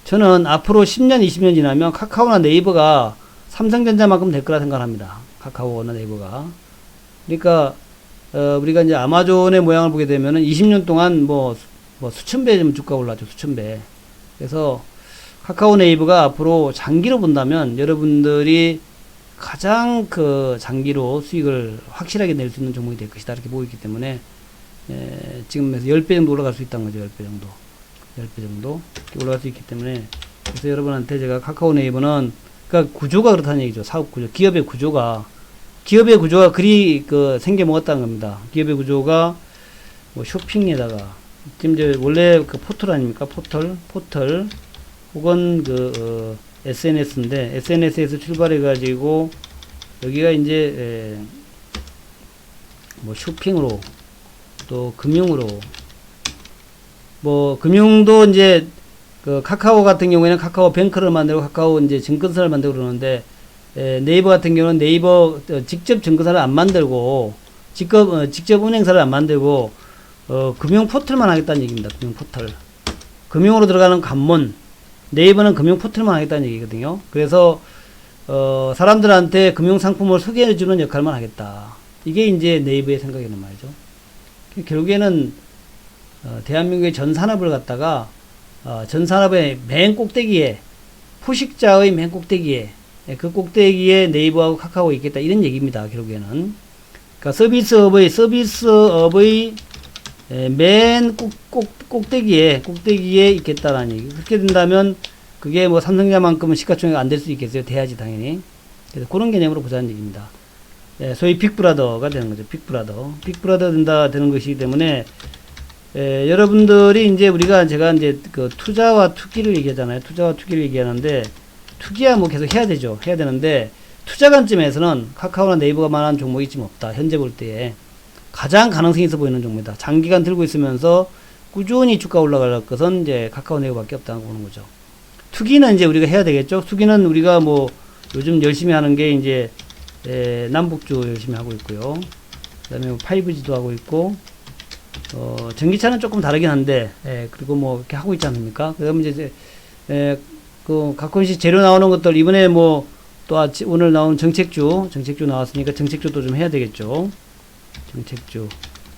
저는 앞으로 10년, 20년 지나면 카카오나 네이버가 삼성전자만큼 될 거라 생각합니다. 카카오나 네이버가. 그러니까 우리가 이제 아마존의 모양을 보게 되면은 20년 동안 뭐 수천 배 좀 주가가 올랐죠. 수천 배. 그래서 카카오 네이버가 앞으로 장기로 본다면 여러분들이 가장 장기로 수익을 확실하게 낼 수 있는 종목이 될 것이다. 이렇게 보고 있기 때문에 지금에서 10배 정도 올라갈 수 있다는 거죠. 10배 정도. 10배 정도 올라갈 수 있기 때문에 그래서 여러분한테 제가 카카오 네이버는 그러니까 구조가 그렇다는 얘기죠. 사업 구조. 기업의 구조가 그리 생겨 먹었다는 겁니다. 기업의 구조가 뭐 쇼핑에다가 지금 이제 원래 포털 아닙니까? 포털 혹은 SNS인데 SNS에서 출발해 가지고 여기가 이제 뭐 쇼핑으로 또 금융으로 뭐 금융도 이제 카카오 같은 경우에는 카카오 뱅크를 만들고 카카오 이제 증권사를 만들고 그러는데 네이버 같은 경우는 네이버 직접 증권사를 안 만들고 직접 은행사를 안 만들고 금융 포털만 하겠다는 얘기입니다. 금융 포털. 금융으로 들어가는 관문. 네이버는 금융 포털만 하겠다는 얘기거든요. 그래서 사람들한테 금융 상품을 소개해주는 역할만 하겠다. 이게 이제 네이버의 생각이란 말이죠. 결국에는 대한민국의 전 산업을 갖다가 전 산업의 맨 꼭대기에 포식자의 맨 꼭대기에 그 꼭대기에 네이버하고 카카오가 있겠다 이런 얘기입니다. 결국에는 그러니까 서비스업의 맨 꼭대기에 있겠다라는 얘기. 그렇게 된다면 그게 뭐 삼성전자만큼은 시가총액 안 될 수 있겠어요. 돼야지 당연히. 그래서 그런 개념으로 보자는 얘기입니다. 소위 빅브라더가 되는 거죠. 빅브라더 되는 것이기 때문에 여러분들이 이제 제가 이제 투자와 투기를 얘기하잖아요. 투자와 투기를 얘기하는데 투기야 뭐 계속 해야 되죠. 해야 되는데 투자 관점에서는 카카오나 네이버가 만한 종목이 지금 없다. 현재 볼 때에 가장 가능성이 있어 보이는 종목이다. 장기간 들고 있으면서 꾸준히 주가 올라갈 것은 이제 카카오 네이버밖에 없다고 보는 거죠. 투기는 이제 우리가 해야 되겠죠. 투기는 우리가 뭐 요즘 열심히 하는 게 이제 남북주 열심히 하고 있고요. 그다음에 5G도 하고 있고 전기차는 조금 다르긴 한데 그리고 뭐 이렇게 하고 있지 않습니까? 그다음에 이제 가끔씩 재료 나오는 것들 이번에 뭐 또 오늘 나온 정책주 나왔으니까 정책주도 좀 해야 되겠죠.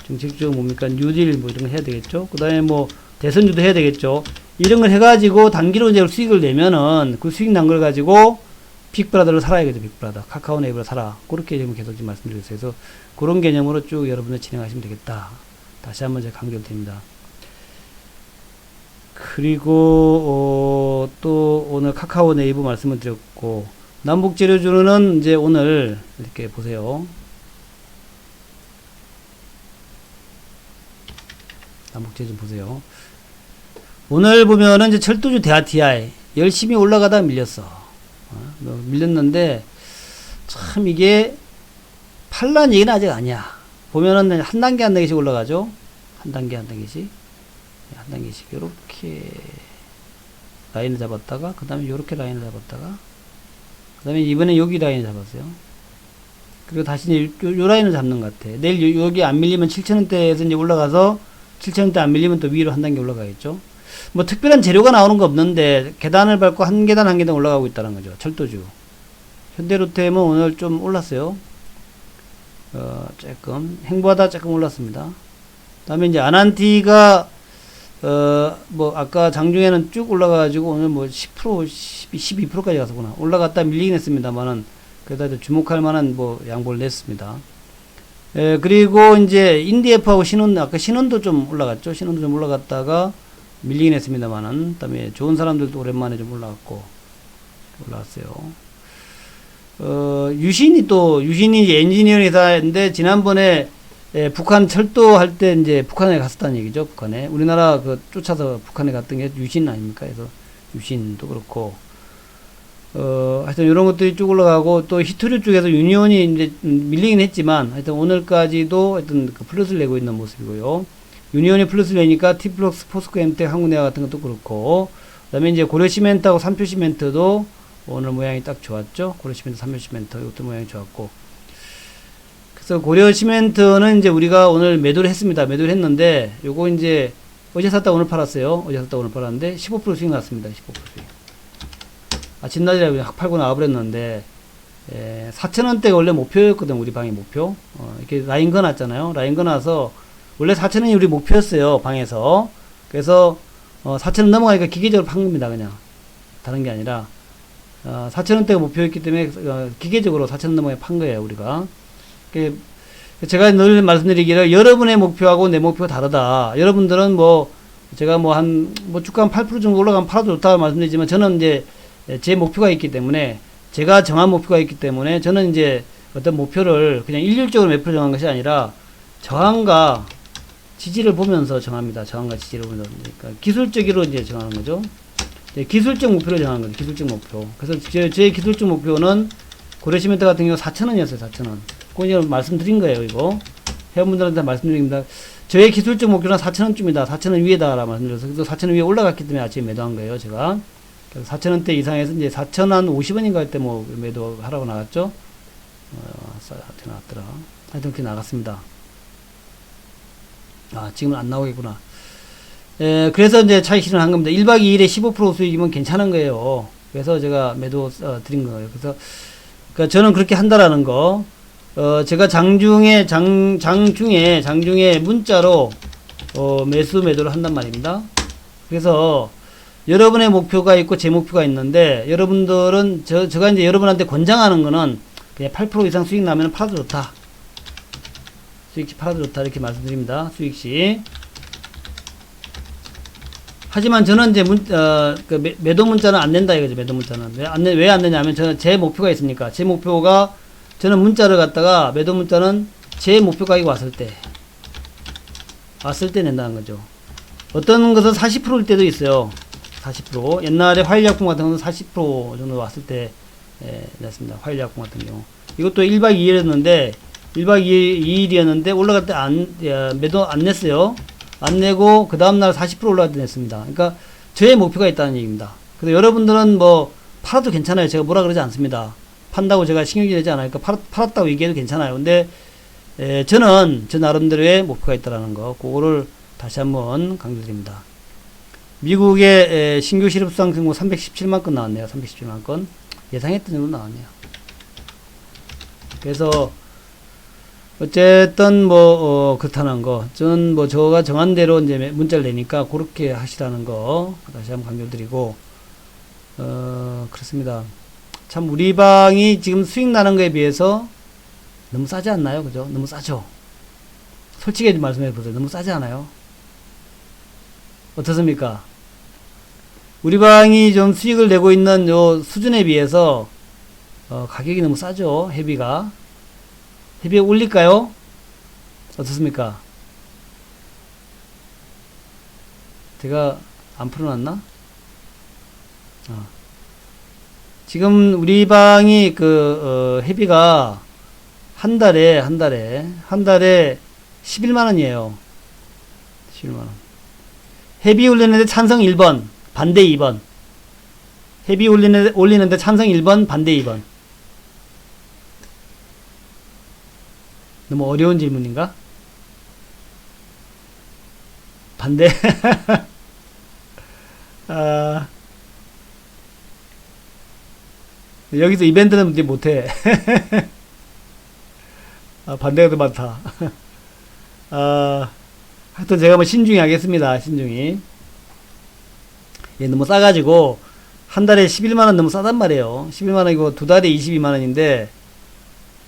정책주 뭡니까? 뉴딜 뭐 이런 거 해야 되겠죠. 그 다음에 뭐 대선주도 해야 되겠죠. 이런 걸 해가지고 단기로 이제 수익을 내면은 그 수익 난 걸 가지고 빅브라더를 살아야겠죠. 빅브라더. 카카오 네이버를 사라. 그렇게 지금 계속 지금 말씀드리고 있어요. 그래서 그런 개념으로 쭉 여러분들 진행하시면 되겠다. 다시 한번 제가 강조드립니다. 그리고 또 오늘 카카오 네이버 말씀을 드렸고 남북재료주는 이제 오늘 이렇게 보세요. 남북재료 좀 보세요. 오늘 보면은 이제 철도주 대하TI 열심히 올라가다 밀렸어. 밀렸는데 참 이게 팔란 얘기는 아직 아니야. 보면은 한 단계 한 단계씩 올라가죠. 한 단계씩 이렇게 라인을 잡았다가 그 다음에 요렇게 라인을 잡았다가 그 다음에 이번에 여기 라인을 잡았어요. 그리고 다시 이제 요 라인을 잡는 것 같아. 내일 여기 안 밀리면 7,000원대에서 이제 올라가서 7,000원대 안 밀리면 또 위로 한 단계 올라가겠죠. 뭐 특별한 재료가 나오는 거 없는데 계단을 밟고 한 계단 한 계단 올라가고 있다는 거죠. 철도주. 현대로템은 오늘 좀 올랐어요. 조금 행보하다 조금 올랐습니다. 다음에 이제 아난티가 뭐 아까 장중에는 쭉 올라가가지고 오늘 뭐 10% 12%까지 갔었구나. 올라갔다 밀리긴 했습니다만은 그래도 주목할 만한 뭐 양보를 냈습니다. 그리고 이제 인디에프하고 신원, 아까 신원도 좀 올라갔죠. 신원도 좀 올라갔다가 밀리긴 했습니다만은, 그다음에 좋은 사람들도 오랜만에 좀 올라왔고, 올라왔어요. 유신이 엔지니어링 회사인데, 지난번에 북한 철도할 때 이제 북한에 갔었다는 얘기죠. 북한에. 우리나라 그 쫓아서 북한에 갔던 게 유신 아닙니까? 그래서 유신도 그렇고, 하여튼 이런 것들이 쭉 올라가고, 또 히토류 쪽에서 유니온이 이제 밀리긴 했지만, 하여튼 오늘까지도 하여튼 그 플러스를 내고 있는 모습이고요. 유니온이 플러스를 내니까 티플럭스, 포스코, 엠텍, 한국내화 같은 것도 그렇고, 그 다음에 이제 고려시멘트하고 삼표시멘트도 오늘 모양이 딱 좋았죠. 고려시멘트, 삼표시멘트, 이것도 모양이 좋았고. 그래서 고려시멘트는 이제 우리가 오늘 매도를 했습니다. 매도를 했는데, 요거 이제 어제 샀다 오늘 팔았어요. 어제 샀다 오늘 팔았는데, 15% 수익 났습니다. 15% 수익. 아침 낮이라 확 팔고 나와버렸는데, 4,000원대가 원래 목표였거든, 우리 방의 목표. 이렇게 라인 거놨잖아요. 라인 거놔서, 원래 4,000원이 우리 목표였어요, 방에서. 그래서, 4,000원 넘어가니까 기계적으로 판 겁니다, 그냥. 다른 게 아니라. 4,000원대가 목표였기 때문에, 기계적으로 4,000원 넘어가게 판 거예요, 우리가. 제가 늘 말씀드리기를, 여러분의 목표하고 내 목표가 다르다. 여러분들은 뭐, 제가 뭐 주가 한 8% 정도 올라가면 팔아도 좋다고 말씀드리지만, 저는 이제, 제 목표가 있기 때문에, 제가 정한 목표가 있기 때문에, 저는 이제 어떤 목표를 그냥 일률적으로 몇 프로 정한 것이 아니라, 저항과 지지를 보면서 정합니다. 저항과 지지를 보면서. 그러니까 기술적으로 이제 정하는 거죠. 기술적 목표를 정하는 거죠. 기술적 목표. 그래서 제 기술적 목표는 고려시멘트 같은 경우 4,000원이었어요. 4,000원. 그거 이제 말씀드린 거예요. 이거. 회원분들한테 말씀드립니다. 저의 기술적 목표는 4,000원쯤이다. 4,000원 위에다라 말씀드려서. 그래서 4,000원 위에 올라갔기 때문에 아침에 매도한 거예요. 제가. 그래서 4,000원대 이상에서 이제 4,050원인가 할 때 뭐 매도하라고 나갔죠. 하여튼 나왔더라. 하여튼 그렇게 나갔습니다. 지금은 안 나오겠구나. 그래서 이제 차익 실현한 겁니다. 1박 2일에 15% 수익이면 괜찮은 거예요. 그래서 제가 매도, 드린 거예요. 그래서, 그러니까 저는 그렇게 한다라는 거. 제가 장중에 문자로, 매도를 한단 말입니다. 그래서, 여러분의 목표가 있고 제 목표가 있는데, 여러분들은, 제가 이제 여러분한테 권장하는 거는, 그냥 8% 이상 수익 나면 팔아도 좋다. 수익시 팔아도 좋다 이렇게 말씀드립니다. 수익시. 하지만 저는 이제 매도 문자는 안 낸다 이거죠. 매도 문자는 왜 안 내냐면 저는 제 목표가 있으니까. 제 목표가 저는 문자를 갖다가 매도 문자는 제 목표 가격이 왔을 때 낸다는 거죠. 어떤 것은 40%일 때도 있어요. 40%. 옛날에 화일약품 같은 거는 40% 정도 왔을 때 냈습니다. 화일약품 같은 경우. 이것도 1박 2일이었는데 1박 2일이었는데 올라갈 때 매도 안 냈어요. 안 내고 그 다음날 40% 올라갈 때 냈습니다. 그러니까 저의 목표가 있다는 얘기입니다. 그래서 여러분들은 뭐 팔아도 괜찮아요. 제가 뭐라 그러지 않습니다. 판다고 제가 신경이 되지 않아요. 그러니까 팔았다고 얘기해도 괜찮아요. 근데 저는 저 나름대로의 목표가 있다는 거 그거를 다시 한번 강조드립니다. 미국의 신규 실업수당 등록 317만 건 나왔네요. 317만 건. 예상했던 정도 나왔네요. 그래서 어쨌든 그렇다는 거. 저는 저가 정한 대로 이제 문자를 내니까 그렇게 하시라는 거 다시 한번 강조드리고 그렇습니다. 참 우리 방이 지금 수익 나는 거에 비해서 너무 싸지 않나요? 그죠? 너무 싸죠? 솔직히 말씀해 보세요. 너무 싸지 않아요? 어떻습니까? 우리 방이 좀 수익을 내고 있는 요 수준에 비해서 가격이 너무 싸죠? 회비가 올릴까요? 어떻습니까? 제가 안 풀어놨나? 지금 우리 방이 회비가 한 달에 11만원이에요. 11만원. 회비 올리는데 찬성 1번, 반대 2번. 회비 올리는데 찬성 1번, 반대 2번. 너무 어려운 질문인가? 반대. 아, 여기서 이벤트는 이제 못해. 아, 반대가 더 많다. 아, 하여튼 제가 뭐 신중히 하겠습니다. 신중히. 예, 너무 싸가지고, 한 달에 11만원 너무 싸단 말이에요. 11만원이고, 두 달에 22만원인데,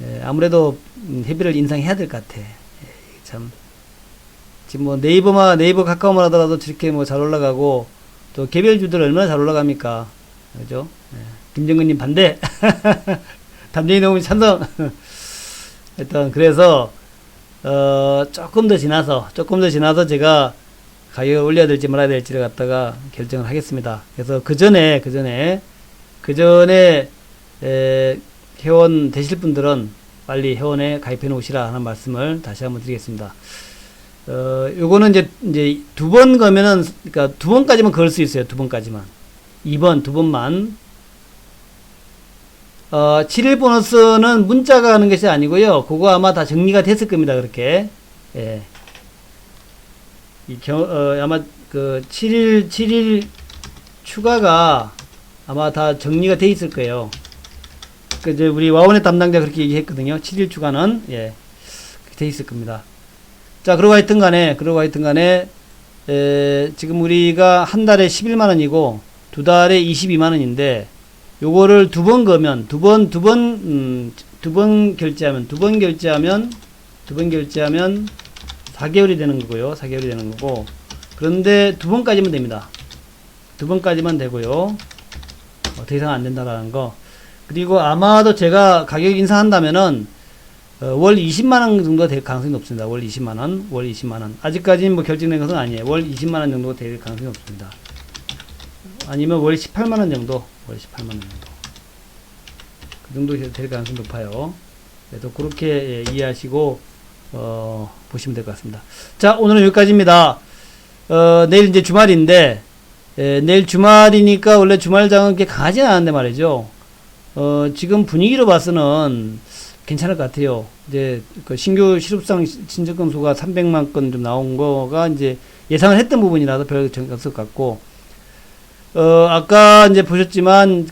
예, 아무래도, 회비를 인상해야 될 것 같아. 예, 참. 지금 뭐 네이버 카카오만 하더라도 저렇게 뭐 잘 올라가고, 또 개별주들 얼마나 잘 올라갑니까? 그죠? 예. 김정근님 반대! 담쟁이 너무 찬성! 일단, 그래서, 조금 더 지나서 제가 가격을 올려야 될지 말아야 될지를 갖다가 결정을 하겠습니다. 그래서 그 전에, 회원 되실 분들은 빨리 회원에 가입해 놓으시라 하는 말씀을 다시 한번 드리겠습니다. 요거는 이제 두 번 거면은, 그러니까 두 번까지만 걸 수 있어요. 두 번까지만. 2번, 두 번만. 7일 보너스는 문자가 하는 것이 아니고요. 그거 아마 다 정리가 됐을 겁니다. 그렇게. 예. 아마 그 7일 추가가 아마 다 정리가 돼 있을 거예요. 그 이제 우리 와원의 담당자 그렇게 얘기했거든요. 7일 추가는 예. 그렇게 돼 있을 겁니다. 자, 그러고 하여튼 간에 지금 우리가 한 달에 11만 원이고 두 달에 22만 원인데 요거를 두 번 거면 두 번 결제하면 4개월이 되는 거고요. 4개월이 되는 거고. 그런데 두 번까지만 됩니다. 두 번까지만 되고요. 더 이상 안 된다라는 거. 그리고 아마도 제가 가격 인상한다면은 월 20만원 정도 될 가능성이 높습니다. 월 20만원. 아직까지는 뭐 결정된 것은 아니에요. 월 20만원 정도가 될 가능성이 높습니다. 아니면 월 18만원 정도. 그 정도 될 가능성이 높아요. 그래서 그렇게 이해하시고, 보시면 될 것 같습니다. 자, 오늘은 여기까지입니다. 내일 이제 주말인데, 내일 주말이니까 원래 주말장은 그렇게 강하진 않은데 말이죠. 지금 분위기로 봐서는 괜찮을 것 같아요. 이제 그 신규 실업상 신청 건수가 300만 건 좀 나온 거가 이제 예상을 했던 부분이라서 별 정책 같고, 아까 이제 보셨지만,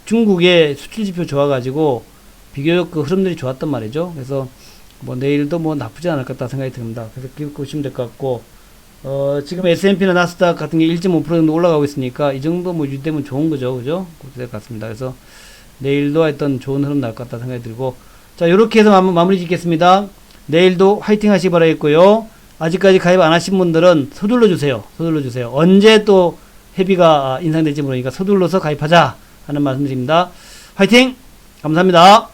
중국의 수출 지표 좋아가지고, 비교적 그 흐름들이 좋았단 말이죠. 그래서, 뭐, 내일도 뭐 나쁘지 않을 것 같다 생각이 듭니다. 그래서 그렇게 보시면 될 것 같고, 지금 S&P나 나스닥 같은 게 1.5% 정도 올라가고 있으니까, 이 정도 뭐 유지되면 좋은 거죠. 그죠? 그렇게 될 것 같습니다. 그래서, 내일도 하여튼 좋은 흐름 나올 것 같다 생각이 들고, 자, 요렇게 해서 마무리 짓겠습니다. 내일도 화이팅 하시기 바라겠고요. 아직까지 가입 안 하신 분들은 서둘러 주세요. 언제 또 회비가 인상될지 모르니까 서둘러서 가입하자 하는 말씀드립니다. 화이팅! 감사합니다.